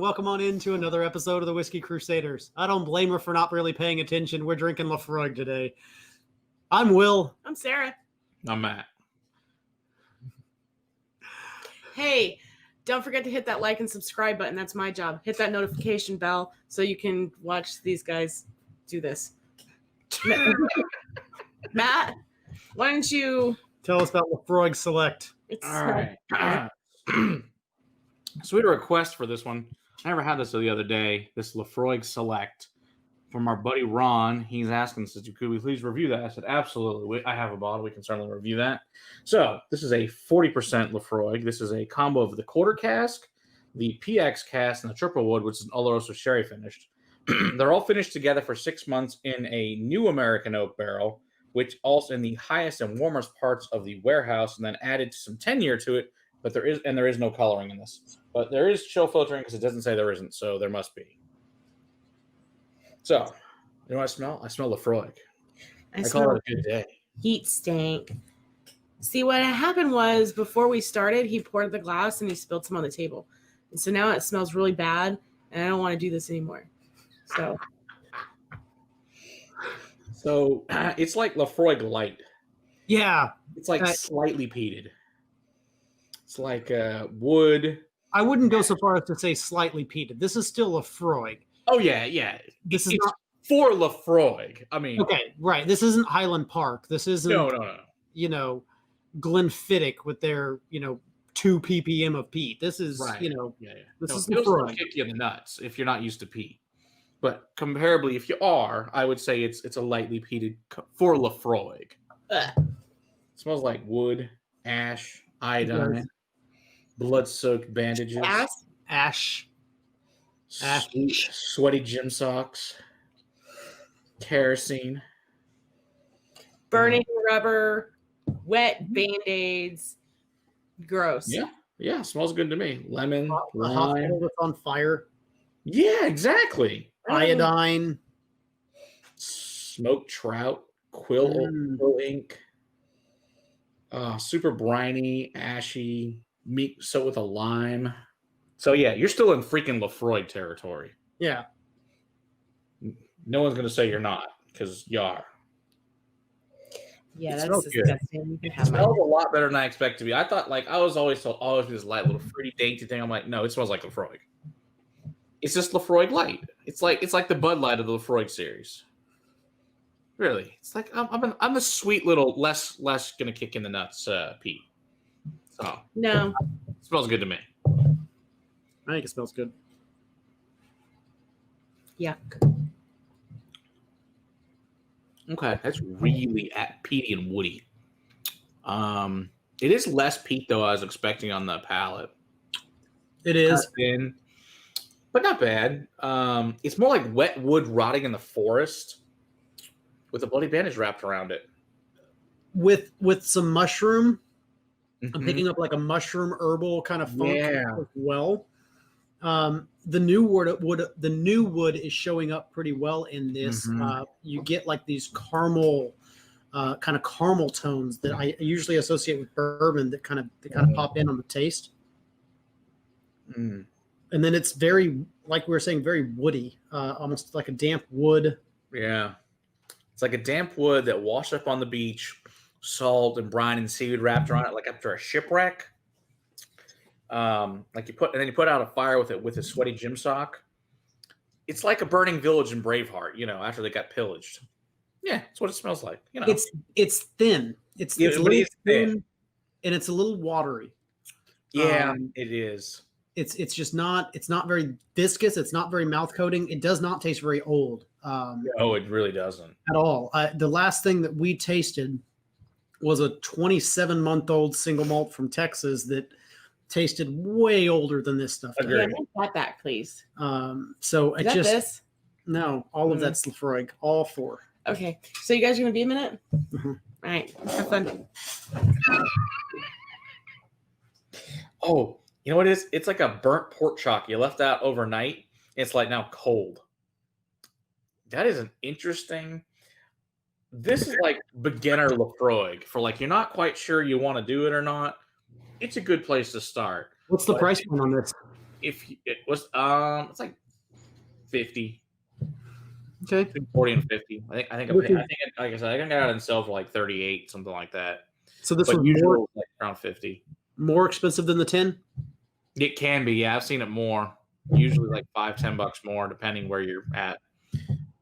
welcome on into another episode of the Whiskey Crusaders. I don't blame her for not really paying attention. We're drinking Laphroaig today. I'm Will. I'm Sarah. I'm Matt. Hey, don't forget to hit that like and subscribe button. That's my job. Hit that notification bell so you can watch these guys do this. Matt, why don't you tell us about Laphroaig Select? All right. So we had a request for this one. I never had this the other day. This Laphroaig Select from our buddy Ron. He's asking, says, could we please review that? I said, absolutely. I have a bottle. We can certainly review that. So this is a 40% Laphroaig. This is a combo of the quarter cask, the PX cask, and the triple wood, which is an oloroso sherry finished. They're all finished together for 6 months in a new American oak barrel, which also in the highest and warmest parts of the warehouse, and then added some tenure to it. But there is no coloring in this. But there is chill filtering because it doesn't say there isn't, so there must be. So, you know what I smell? I smell Laphroaig. I call it a good day. Heat stank. See, what happened was before we started, he poured the glass and he spilled some on the table. And so now it smells really bad, and I don't want to do this anymore. So it's like Laphroaig light. Yeah. It's like slightly peated. It's like wood. I wouldn't go so far as to say slightly peated. This is still Laphroaig. Oh, yeah. This is not for Laphroaig. I mean. Okay, right. This isn't Highland Park. This isn't, no. Glenfiddich with their, 2 ppm of peat. This is, right. This is Laphroaig. Laphroaig. Kick you in the nuts if you're not used to peat. But comparably, if you are, I would say it's a lightly peated for Laphroaig. It smells like wood, ash, iodine, blood-soaked bandages, ash, sweaty gym socks, kerosene, burning rubber, wet Band-Aids. Gross. Yeah, smells good to me. Lemon, lime. Hospital that's on fire. Yeah, exactly. Iodine, smoked trout, quill ink, super briny, ashy, meat soaked with a lime. So yeah, you're still in freaking Laphroaig territory. Yeah. No one's gonna say you're not, because you are. Yeah, that's disgusting. It smells a lot better than I expect to be. I thought, I was always told, be this light, little fruity, dainty thing. I'm like, no, it smells like Laphroaig. It's just Laphroaig light. It's like the Bud Light of the Laphroaig series. Really, it's like I'm a sweet little less gonna kick in the nuts Pete. So no, it smells good to me. I think it smells good. Yuck. Okay, that's really peaty and woody. It is less peat though I was expecting on the palate. It is thin, but not bad. It's more like wet wood rotting in the forest with a bloody bandage wrapped around it. With some mushroom. Mm-hmm. I'm picking up like a mushroom herbal kind of funk as well. The new wood is showing up pretty well in this. Mm-hmm. You get like these caramel kind of caramel tones that I usually associate with bourbon that kind of pop in on the taste. Mm. And then it's very, like we were saying, very woody, almost like a damp wood. Yeah. It's like a damp wood that washed up on the beach, salt and brine and seaweed wrapped around it, like after a shipwreck. You put out a fire with a sweaty gym sock. It's like a burning village in Braveheart, after they got pillaged. Yeah, that's what it smells like. It's thin. It's thin, and it's a little watery. Yeah, it is. It's just not. It's not very viscous. It's not very mouth coating. It does not taste very old. No, it really doesn't at all. The last thing that we tasted was a 27-month-old single malt from Texas that tasted way older than this stuff. Yeah, got that, please. So is that this? No, all of that's Laphroaig, all 4. Okay, so you guys are gonna be a minute. Mm-hmm. All right, have fun. Oh, you know what it is? It's like a burnt pork chop you left out overnight. It's like now cold. That is an interesting. This is like beginner Laphroaig for you're not quite sure you want to do it or not. It's a good place to start. What's the price point on this? if it was it's like 50. Okay. Between 40 and 50. I think like I said, I can get out and sell for like 38, something like that. So this But was usually like around 50. more expensive than the 10? It can be, yeah. I've seen it more. Usually like $5-10 more, depending where you're at.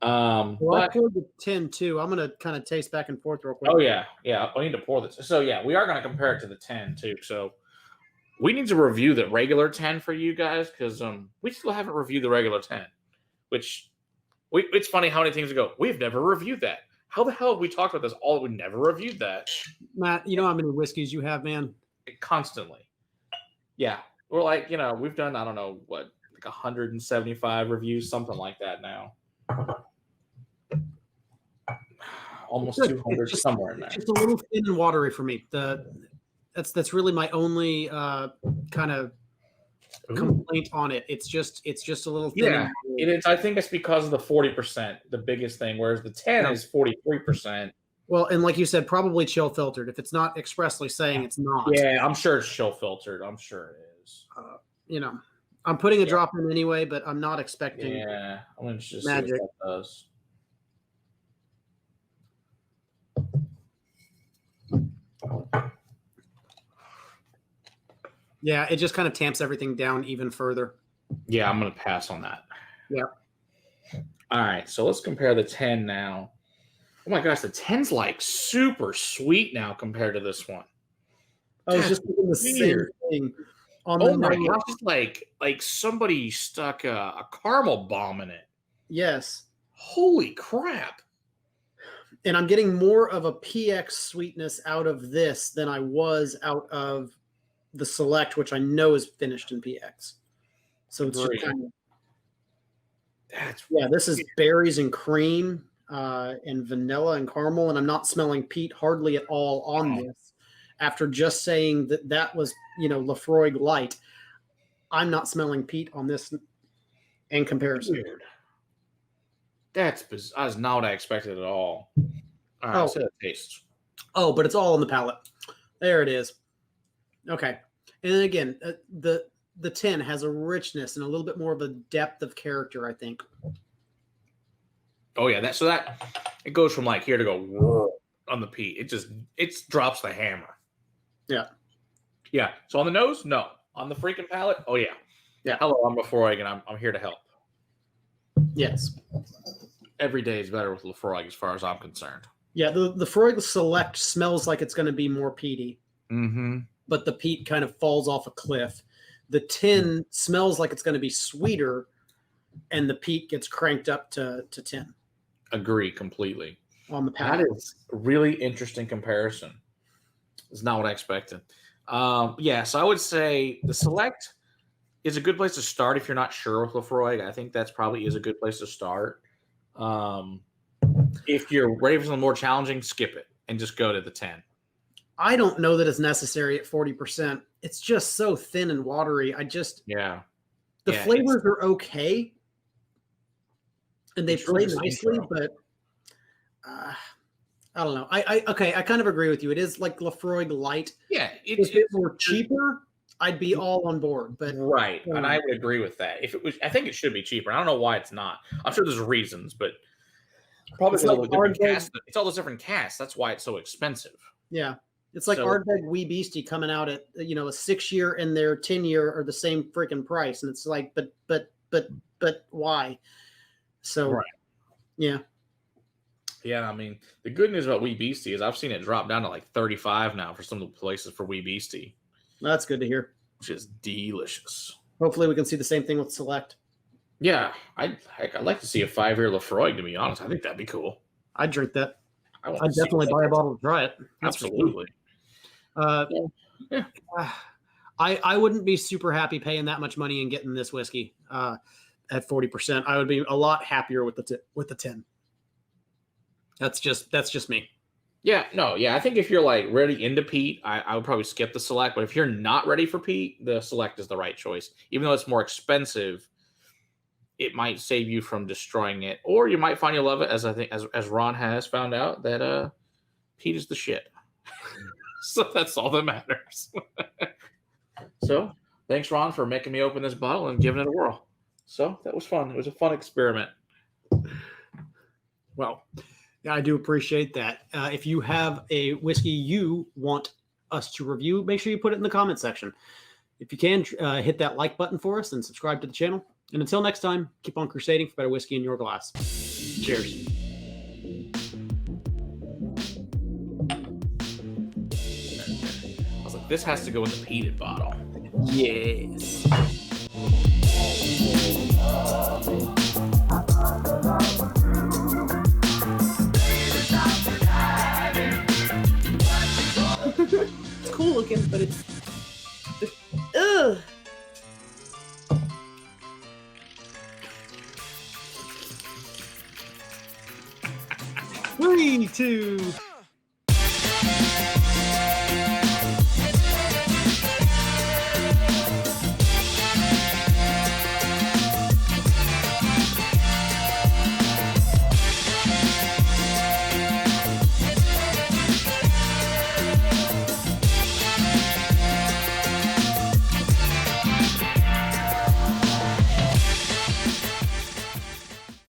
Well, but I poured the 10 too. I'm gonna kind of taste back and forth real quick. oh yeah. I need to pour this. So yeah, we are gonna compare it to the 10 too. So we need to review the regular 10 for you guys because we still haven't reviewed the regular 10, which it's funny how many things ago we've never reviewed that. How the hell have we talked about this all? We never reviewed that. Matt, you know how many whiskeys you have, man? Constantly. Yeah. We're like, we've done, I don't know, what, like 175 reviews, something like that now. Almost 200, somewhere in there. Just a little thin and watery for me. That's really my only kind of complaint on it. It's just a little thin. Yeah, it is. I think it's because of the 40%, the biggest thing, whereas the 10 is 43%. Well, and like you said, probably chill filtered. If it's not expressly saying it's not. Yeah, I'm sure it's chill filtered. I'm sure it is. I'm putting a drop in anyway, but I'm not expecting. Yeah, I'm gonna just magic. see what that does. Yeah, it just kind of tamps everything down even further. Yeah, I'm gonna pass on that. Yeah. All right, so let's compare the 10 now. Oh my gosh, the 10's like super sweet now compared to this one. I was just doing the same thing. Oh my gosh, it's like somebody stuck a caramel bomb in it. Yes. Holy crap. And I'm getting more of a PX sweetness out of this than I was out of the Select, which I know is finished in PX. So it's just kind of, this is berries and cream and vanilla and caramel, and I'm not smelling peat hardly at all on this. After just saying that was, Laphroaig light, I'm not smelling peat on this in comparison. Weird. That's not what I expected at all. All right, so that tastes. Oh, but it's all on the palate. There it is. Okay. And then again, the 10 has a richness and a little bit more of a depth of character, I think. Oh yeah, that it goes from like here to go on the peat. It drops the hammer. Yeah. Yeah. So on the nose, no. On the freaking palate, oh yeah. Yeah. Hello, I'm Laphroaig and I'm here to help. Yes. Every day is better with Laphroaig as far as I'm concerned. Yeah, the Laphroaig Select smells like it's going to be more peaty. Mm-hmm. But the peat kind of falls off a cliff. The 10 smells like it's going to be sweeter, and the peat gets cranked up to 10. Agree completely. On the palate. That is a really interesting comparison. It's not what I expected. So I would say the Select is a good place to start if you're not sure with Laphroaig. I think that's probably is a good place to start. If you're ready for something more challenging, skip it and just go to the 10. I don't know that it's necessary at 40%. It's just so thin and watery. The flavors are okay, and they play nicely, but I don't know. I kind of agree with you. It is like Laphroaig light. Yeah, if it were cheaper, I'd be all on board. But right, and I would agree with that. If it was, I think it should be cheaper. I don't know why it's not. I'm sure there's reasons, but probably it's all different casts. It's all those different casts. That's why it's so expensive. Yeah. It's like Ardbeg Wee Beastie coming out at a 6-year and their 10-year are the same freaking price, and it's like, but why? So, yeah. I mean, the good news about Wee Beastie is I've seen it drop down to like 35 now for some of the places for Wee Beastie. That's good to hear. Which is delicious. Hopefully, we can see the same thing with Select. Yeah, I'd like to see a 5-year Laphroaig. To be honest, I think that'd be cool. I'd drink that. I'd definitely buy a bottle to try it. Absolutely. I wouldn't be super happy paying that much money and getting this whiskey at 40%. I would be a lot happier with the 10. That's just me. I think if you're like ready into peat, I would probably skip the Select. But if you're not ready for peat, the Select is the right choice. Even though it's more expensive, it might save you from destroying it, or you might find you love it. As I think, as Ron has found out that peat is the shit. So that's all that matters. So thanks, Ron, for making me open this bottle and giving it a whirl. So that was fun. It was a fun experiment. Well, I do appreciate that. If you have a whiskey you want us to review, make sure you put it in the comment section. If you can, hit that like button for us and subscribe to the channel. And until next time, keep on crusading for better whiskey in your glass. Cheers. I was like, this has to go in the peated bottle. Yes. It's cool looking, but it's ugh. 3, 2,